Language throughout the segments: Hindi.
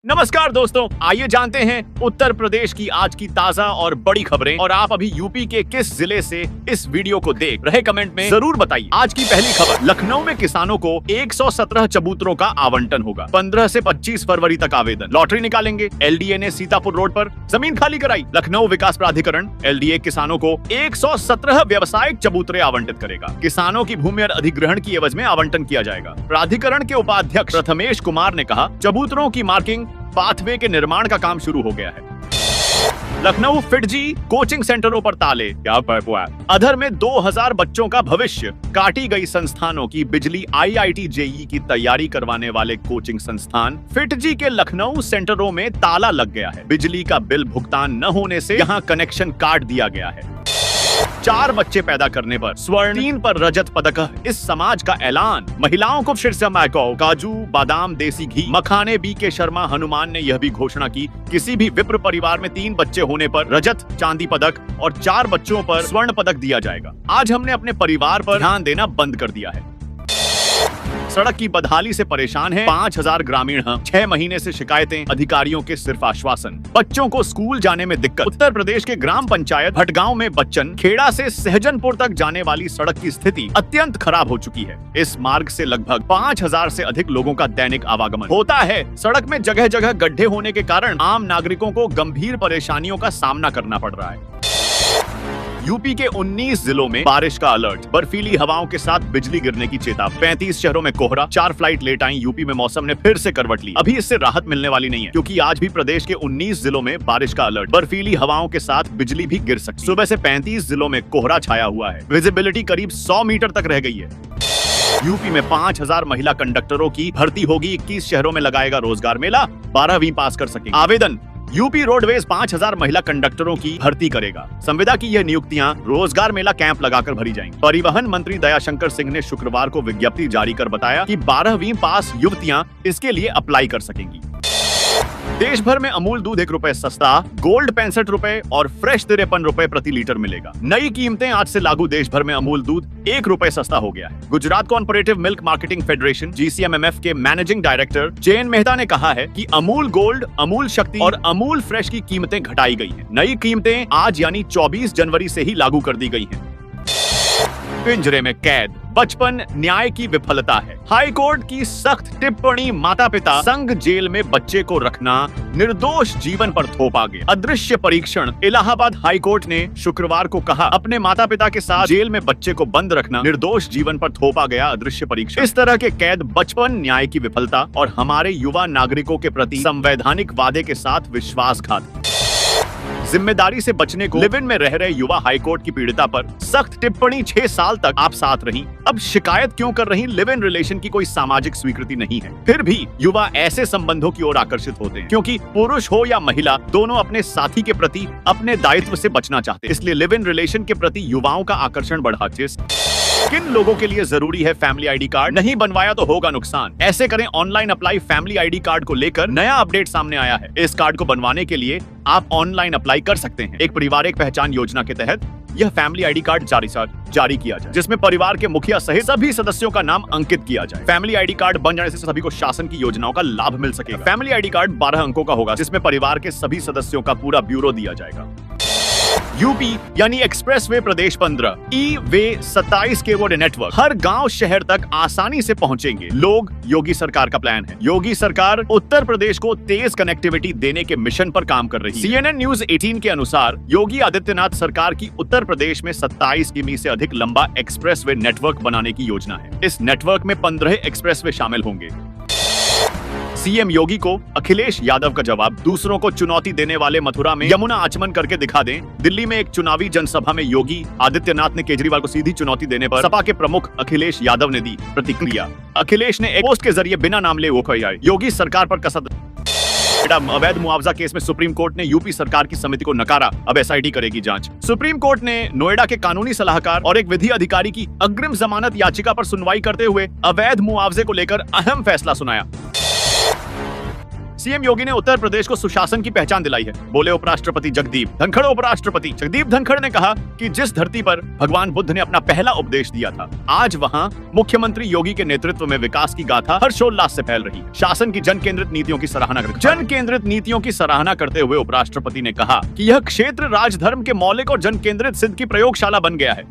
नमस्कार दोस्तों, आइए जानते हैं उत्तर प्रदेश की आज की ताजा और बड़ी खबरें। और आप अभी यूपी के किस जिले से इस वीडियो को देख रहे, कमेंट में जरूर बताइए। आज की पहली खबर, लखनऊ में किसानों को 117 चबूतरों का आवंटन होगा। 15 से 25 फरवरी तक आवेदन, लॉटरी निकालेंगे। एलडीए ने सीतापुर रोड पर जमीन खाली कराई। लखनऊ विकास प्राधिकरण एलडीए किसानों को 117 व्यवसायिक चबूतरे आवंटित करेगा। किसानों की भूमि और अधिग्रहण की एवज में आवंटन किया जाएगा। प्राधिकरण के उपाध्यक्ष प्रथमेश कुमार ने कहा, चबूतरों की मार्किंग, पाथवे के निर्माण का काम शुरू हो गया है। लखनऊ फिटजी कोचिंग सेंटरों पर ताले, क्या हुआ? अधर में 2000 बच्चों का भविष्य, काटी गई संस्थानों की बिजली। आईआईटी जेईई की तैयारी करवाने वाले कोचिंग संस्थान फिटजी के लखनऊ सेंटरों में ताला लग गया है। बिजली का बिल भुगतान न होने से यहां कनेक्शन काट दिया गया है। 4 बच्चे पैदा करने पर स्वर्ण, 3 पर रजत पदक, इस समाज का ऐलान। महिलाओं को शीर्ष मैको, काजू, बादाम, देसी घी, मखाने। बीके शर्मा हनुमान ने यह भी घोषणा की, किसी भी विप्र परिवार में 3 बच्चे होने पर रजत चांदी पदक और 4 बच्चों पर स्वर्ण पदक दिया जाएगा। आज हमने अपने परिवार पर ध्यान देना बंद कर दिया है। सड़क की बदहाली से परेशान हैं 5000 ग्रामीण। 6 महीने से शिकायतें, अधिकारियों के सिर्फ आश्वासन। बच्चों को स्कूल जाने में दिक्कत। उत्तर प्रदेश के ग्राम पंचायत भटगांव में बच्चन खेड़ा से सहजनपुर तक जाने वाली सड़क की स्थिति अत्यंत खराब हो चुकी है। इस मार्ग से लगभग 5000 से अधिक लोगों का दैनिक आवागमन होता है। सड़क में जगह जगह गड्ढे होने के कारण आम नागरिकों को गंभीर परेशानियों का सामना करना पड़ रहा है। यूपी के 19 जिलों में बारिश का अलर्ट, बर्फीली हवाओं के साथ बिजली गिरने की चेतावनी। 35 शहरों में कोहरा, 4 फ्लाइट लेट आई। यूपी में मौसम ने फिर से करवट ली। अभी इससे राहत मिलने वाली नहीं है, क्योंकि आज भी प्रदेश के 19 जिलों में बारिश का अलर्ट, बर्फीली हवाओं के साथ बिजली भी गिर सकती है। सुबह से 35 जिलों में कोहरा छाया हुआ है। विजिबिलिटी करीब 100 मीटर तक रह गई है। यूपी में 5000 महिला कंडक्टरों की भर्ती होगी। 21 शहरों में लगाएगा रोजगार मेला, 12वीं पास कर सकेंगे। आवेदन, यूपी रोडवेज 5000 महिला कंडक्टरों की भर्ती करेगा। संविदा की यह नियुक्तियां रोजगार मेला कैंप लगाकर भरी जाएंगी। परिवहन मंत्री दयाशंकर सिंह ने शुक्रवार को विज्ञप्ति जारी कर बताया कि 12वीं पास युवतियां इसके लिए अप्लाई कर सकेंगी। देश भर में अमूल दूध ₹1 सस्ता, गोल्ड ₹65 और फ्रेश ₹53 प्रति लीटर मिलेगा। नई कीमतें आज से लागू। देश भर में अमूल दूध ₹1 सस्ता हो गया है। Gujarat corporative milk marketing federation GCMMF के मैनेजिंग डायरेक्टर जयन मेहता ने कहा है कि अमूल गोल्ड, अमूल शक्ति और अमूल फ्रेश की कीमतें घटाई गई हैं। नई कीमतें आज यानी 24 जनवरी से ही लागू कर दी गई हैं। पिंजरे में कैद, बचपन न्याय की विफलता है। हाई कोर्ट की सख्त टिप्पणी, माता पिता संग जेल में बच्चे को रखना निर्दोष जीवन पर थोपा गया। अदृश्य परीक्षण, इलाहाबाद हाई कोर्ट ने शुक्रवार को कहा, अपने माता पिता के साथ जेल में बच्चे को बंद रखना निर्दोष जीवन पर थोपा गया अदृश्य परीक्षण। इस तरह के कैद बचपन न्याय की विफलता और हमारे युवा नागरिकों के प्रति संवैधानिक वादे के साथ विश्वासघात। जिम्मेदारी से बचने को लिव इन में रह रहे युवा हाईकोर्ट की पीड़िता पर सख्त टिप्पणी। 6 साल तक आप साथ रहीं, अब शिकायत क्यों कर रही? लिव इन रिलेशन की कोई सामाजिक स्वीकृति नहीं है। फिर भी युवा ऐसे संबंधों की ओर आकर्षित होते हैं, क्योंकि पुरुष हो या महिला, दोनों अपने साथी के प्रति अपने दायित्व से बचना चाहते हैं। इसलिए लिव इन रिलेशन के प्रति युवाओं का आकर्षण बढ़ा। किन लोगों के लिए जरूरी है फैमिली आईडी कार्ड? नहीं बनवाया तो होगा नुकसान। ऐसे करें online apply. Family ID card को लेकर नया अपडेट सामने आया है। इस कार्ड को बनवाने के लिए आप ऑनलाइन अप्लाई कर सकते हैं। एक पारिवारिक पहचान योजना के तहत यह फैमिली आईडी कार्ड जारी किया जाए, जिसमें परिवार के मुखिया सहित सभी सदस्यों का नाम अंकित किया जाए। फैमिली आईडी कार्ड बन जाने से सभी को शासन की योजनाओं का लाभ मिल सकेगा। फैमिली आईडी कार्ड 12 अंकों का होगा, जिसमें परिवार के सभी सदस्यों का पूरा ब्यूरो दिया जाएगा। यूपी यानी एक्सप्रेसवे प्रदेश 15, ई-वे 27 के वो नेटवर्क हर गांव शहर तक आसानी से पहुंचेंगे लोग। योगी सरकार का प्लान है। योगी सरकार उत्तर प्रदेश को तेज कनेक्टिविटी देने के मिशन पर काम कर रही है। CNN न्यूज 18 के अनुसार योगी आदित्यनाथ सरकार की उत्तर प्रदेश में 27 किमी से अधिक लंबा एक्सप्रेसवे नेटवर्क बनाने की योजना है। इस नेटवर्क में 15 एक्सप्रेसवे शामिल होंगे। सीएम योगी को अखिलेश यादव का जवाब, दूसरों को चुनौती देने वाले मथुरा में यमुना आचमन करके दिखा दें। दिल्ली में एक चुनावी जनसभा में योगी आदित्यनाथ ने केजरीवाल को सीधी चुनौती देने पर सपा के प्रमुख अखिलेश यादव ने दी प्रतिक्रिया। अखिलेश ने एक पोस्ट के जरिए बिना नाम लिए वो कहा, योगी सरकार पर कसद। अवैध मुआवजा केस में सुप्रीम कोर्ट ने यूपी सरकार की समिति को नकारा, अब SIT करेगी जांच। सुप्रीम कोर्ट ने नोएडा के कानूनी सलाहकार और एक विधि अधिकारी की अग्रिम जमानत याचिका पर सुनवाई करते हुए अवैध मुआवजे को लेकर अहम फैसला सुनाया। सीएम योगी ने उत्तर प्रदेश को सुशासन की पहचान दिलाई है, बोले उपराष्ट्रपति जगदीप धनखड़। उपराष्ट्रपति जगदीप धनखड़ ने कहा कि जिस धरती पर भगवान बुद्ध ने अपना पहला उपदेश दिया था, आज वहां मुख्यमंत्री योगी के नेतृत्व में विकास की गाथा हर्षोल्लास से फैल रही है। शासन की जन केंद्रित नीतियों की सराहना करते हुए उपराष्ट्रपति ने कहा कि यह क्षेत्र राजधर्म के मौलिक और जन केंद्रित सिद्ध की प्रयोगशाला बन गया है।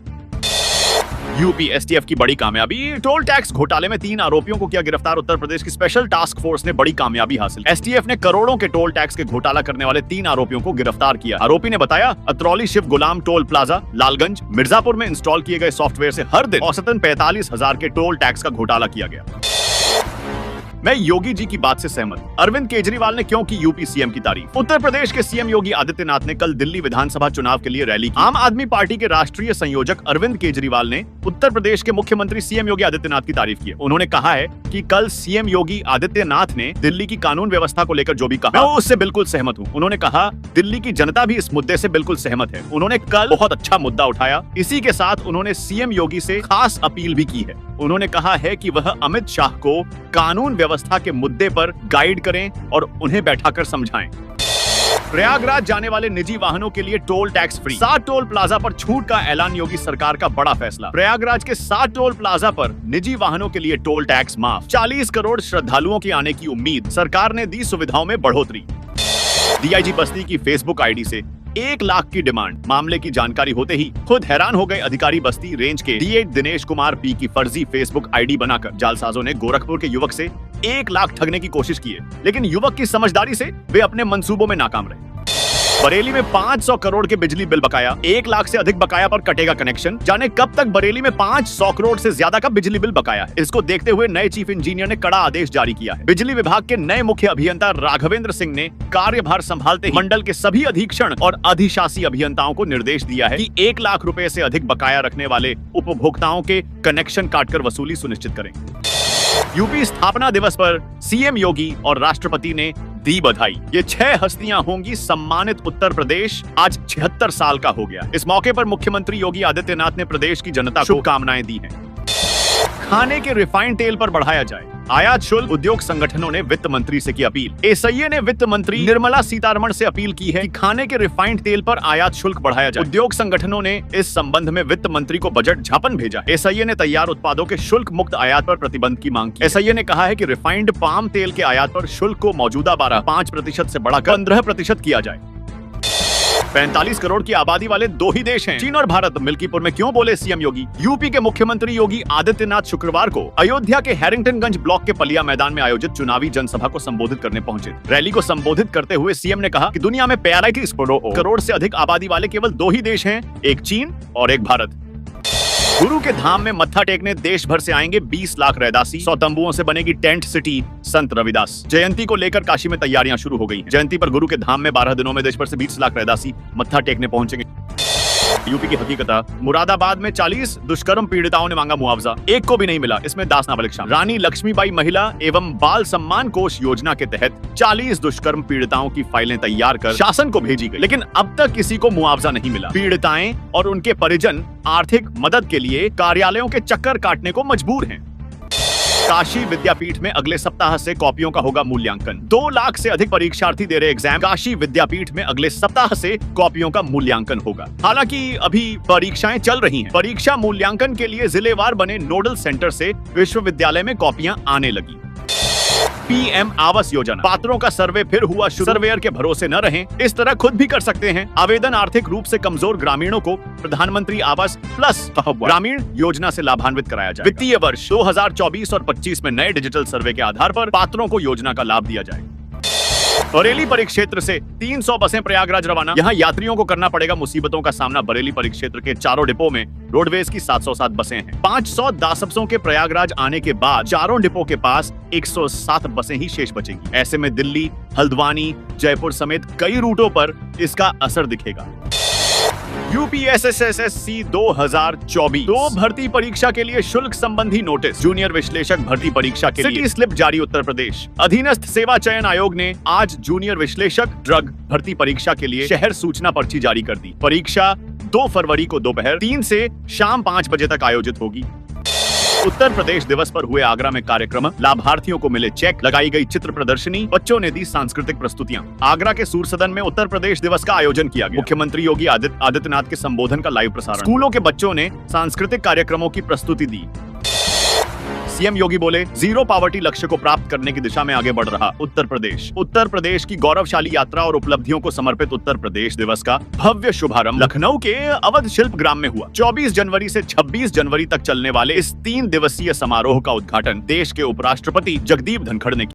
यूपी एसटीएफ की बड़ी कामयाबी। टोल टैक्स घोटाले में 3 आरोपियों को किया गिरफ्तार। उत्तर प्रदेश की स्पेशल टास्क फोर्स ने बड़ी कामयाबी हासिल। एसटीएफ ने करोड़ों के टोल टैक्स के घोटाला करने वाले 3 आरोपियों को गिरफ्तार किया। आरोपी ने बताया, अतरौली शिव गुलाम टोल प्लाजा लालगंज मिर्जापुर में इंस्टॉल किए गए सॉफ्टवेयर से हर दिन औसतन 45,000 के टोल टैक्स का घोटाला किया गया। मैं योगी जी की बात से सहमत। अरविंद केजरीवाल ने क्यों की यूपी सीएम की तारीफ। उत्तर प्रदेश के सीएम योगी आदित्यनाथ ने कल दिल्ली विधानसभा चुनाव के लिए रैली की। आम आदमी पार्टी के राष्ट्रीय संयोजक अरविंद केजरीवाल ने उत्तर प्रदेश के मुख्यमंत्री सीएम योगी आदित्यनाथ की तारीफ की। उन्होंने कहा है कि कल सीएम योगी आदित्यनाथ ने दिल्ली की कानून व्यवस्था को लेकर जो भी कहा, मैं उससे बिल्कुल सहमत हूँ। उन्होंने कहा दिल्ली की जनता भी इस मुद्दे से बिल्कुल सहमत है। उन्होंने कल बहुत अच्छा मुद्दा उठाया। इसी के साथ उन्होंने सीएम योगी से खास अपील भी की है। उन्होंने कहा है कि वह अमित शाह को कानून व्यवस्था के मुद्दे पर गाइड करें और उन्हें बैठाकर समझाएं। प्रयागराज जाने वाले निजी वाहनों के लिए toll tax free. 7 toll plaza पर छूट का ऐलान। योगी सरकार का बड़ा फैसला। प्रयागराज के 7 टोल प्लाजा पर निजी वाहनों के लिए टोल टैक्स माफ। 40 करोड़ श्रद्धालुओं की आने की उम्मीद। सरकार ने दी सुविधाओं में बढ़ोतरी। डीआईजी बस्ती की फेसबुक आईडी से 1 लाख की डिमांड। मामले की जानकारी होते ही खुद हैरान हो गए अधिकारी। बस्ती रेंज के डीए दिनेश कुमार पी की फर्जी फेसबुक आईडी बनाकर जालसाजों ने गोरखपुर के युवक से 1 लाख ठगने की कोशिश की है, लेकिन युवक की समझदारी से वे अपने मंसूबों में नाकाम रहे। बरेली में 500 करोड़ के बिजली बिल बकाया। 1 लाख से अधिक बकाया पर कटेगा कनेक्शन। जाने कब तक बरेली में 500 करोड़ से ज्यादा का बिजली बिल बकाया है। इसको देखते हुए नए चीफ इंजीनियर ने कड़ा आदेश जारी किया है। बिजली विभाग के नए मुख्य अभियंता राघवेंद्र सिंह ने कार्यभार संभालते ही मंडल के सभी अधीक्षण और अधिशासी अभियंताओं को निर्देश दिया है कि 1 लाख रुपए से अधिक बकाया रखने वाले उपभोक्ताओं के कनेक्शन काटकर वसूली सुनिश्चित करें। यूपी स्थापना दिवस पर सीएम योगी और राष्ट्रपति ने दी बधाई। ये 6 हस्तियां होंगी सम्मानित। उत्तर प्रदेश आज 76 साल का हो गया। इस मौके पर मुख्यमंत्री योगी आदित्यनाथ ने प्रदेश की जनता को शुभकामनाएं दी हैं। खाने के रिफाइंड तेल पर बढ़ाया जाए आयात शुल्क। उद्योग संगठनों ने वित्त मंत्री से की अपील। एसआईए ने वित्त मंत्री निर्मला सीतारमण से अपील की है कि खाने के रिफाइंड तेल पर आयात शुल्क बढ़ाया जाए। उद्योग संगठनों ने इस संबंध में वित्त मंत्री को बजट ज्ञापन भेजा। एसआईए ने तैयार उत्पादों के शुल्क मुक्त आयात पर प्रतिबंध की मांग की। एसआईए ने कहा है कि रिफाइंड पाम तेल के आयात पर शुल्क को मौजूदा 5% से बढ़ाकर 15% किया जाए। 45 करोड़ की आबादी वाले 2 ही देश हैं, चीन और भारत। मिल्कीपुर में क्यों बोले सीएम योगी। यूपी के मुख्यमंत्री योगी आदित्यनाथ शुक्रवार को अयोध्या के हैरिंगटनगंज ब्लॉक के पलिया मैदान में आयोजित चुनावी जनसभा को संबोधित करने पहुंचे। रैली को संबोधित करते हुए सीएम ने कहा कि दुनिया में 45 करोड़ से अधिक आबादी वाले केवल 2 ही देश हैं, एक चीन और एक भारत। गुरु के धाम में मत्था टेकने देश भर से आएंगे 20 लाख रैदासी। 100 तंबुओं से बनेगी टेंट सिटी संत रविदास। जयंती को लेकर काशी में तैयारियां शुरू हो गई हैं। जयंती पर गुरु के धाम में 12 दिनों में देश भर से 20 लाख रैदासी मत्था टेकने पहुंचेंगे। यूपी की हकीकत। मुरादाबाद में 40 दुष्कर्म पीड़िताओं ने मांगा मुआवजा, एक को भी नहीं मिला। इसमें 10 नाबालिग शामिल। रानी लक्ष्मीबाई महिला एवं बाल सम्मान कोष योजना के तहत 40 दुष्कर्म पीड़िताओं की फाइलें तैयार कर शासन को भेजी गई, लेकिन अब तक किसी को मुआवजा नहीं मिला। पीड़िताएं और उनके परिजन आर्थिक मदद के लिए कार्यालयों के चक्कर काटने को मजबूर हैं। काशी विद्यापीठ में अगले सप्ताह से कॉपियों का होगा मूल्यांकन। 2 लाख से अधिक परीक्षार्थी दे रहे एग्जाम। काशी विद्यापीठ में अगले सप्ताह से कॉपियों का मूल्यांकन होगा। हालांकि अभी परीक्षाएं चल रही हैं। परीक्षा मूल्यांकन के लिए जिलेवार बने नोडल सेंटर से विश्वविद्यालय में कॉपियां आने लगी। पीएम आवास योजना। पात्रों का सर्वे फिर हुआ शुरू। सर्वेयर के भरोसे न रहें, इस तरह खुद भी कर सकते हैं आवेदन। आर्थिक रूप से कमजोर ग्रामीणों को प्रधानमंत्री आवास प्लस ग्रामीण योजना से लाभान्वित कराया जाएगा। वित्तीय वर्ष 2024 और 25 में नए डिजिटल सर्वे के आधार पर पात्रों को योजना का लाभ दिया जाएगा। बरेली परिक्षेत्र से 300 बसें प्रयागराज रवाना। यहाँ यात्रियों को करना पड़ेगा मुसीबतों का सामना। बरेली परिक्षेत्र के चारों डिपो में रोडवेज की 707 बसें हैं। 500 दासप्सों के प्रयागराज आने के बाद चारों डिपो के पास 107 बसें ही शेष बचेंगी। ऐसे में दिल्ली, हल्द्वानी, जयपुर समेत कई रूटों पर इसका असर दिखेगा। यूपीएसएसएससी 2024 दो भर्ती परीक्षा के लिए शुल्क संबंधी नोटिस। जूनियर विश्लेषक भर्ती परीक्षा के लिए स्लिप जारी। उत्तर प्रदेश अधीनस्थ सेवा चयन आयोग ने आज जूनियर विश्लेषक ड्रग भर्ती परीक्षा के लिए शहर सूचना पर्ची जारी कर दी। परीक्षा 2 फरवरी को दोपहर 3 से शाम 5 बजे तक आयोजित होगी। उत्तर प्रदेश दिवस पर हुए आगरा में कार्यक्रम, लाभार्थियों को मिले चेक, लगाई गई चित्र प्रदर्शनी, बच्चों ने दी सांस्कृतिक प्रस्तुतियां। आगरा के सूर सदन में उत्तर प्रदेश दिवस का आयोजन किया गया। मुख्यमंत्री योगी आदित्यनाथ के संबोधन का लाइव प्रसारण। स्कूलों के बच्चों ने सांस्कृतिक कार्यक्रमों की प्रस्तुति दी। सीएम योगी बोले, जीरो पॉवर्टी लक्ष्य को प्राप्त करने की दिशा में आगे बढ़ रहा उत्तर प्रदेश। उत्तर प्रदेश की गौरवशाली यात्रा और उपलब्धियों को समर्पित उत्तर प्रदेश दिवस का भव्य शुभारंभ लखनऊ के अवध शिल्प ग्राम में हुआ। 24 जनवरी से 26 जनवरी तक चलने वाले इस 3 दिवसीय समारोह का उद्घाटन देश के उपराष्ट्रपति जगदीप धनखड़ ने किया।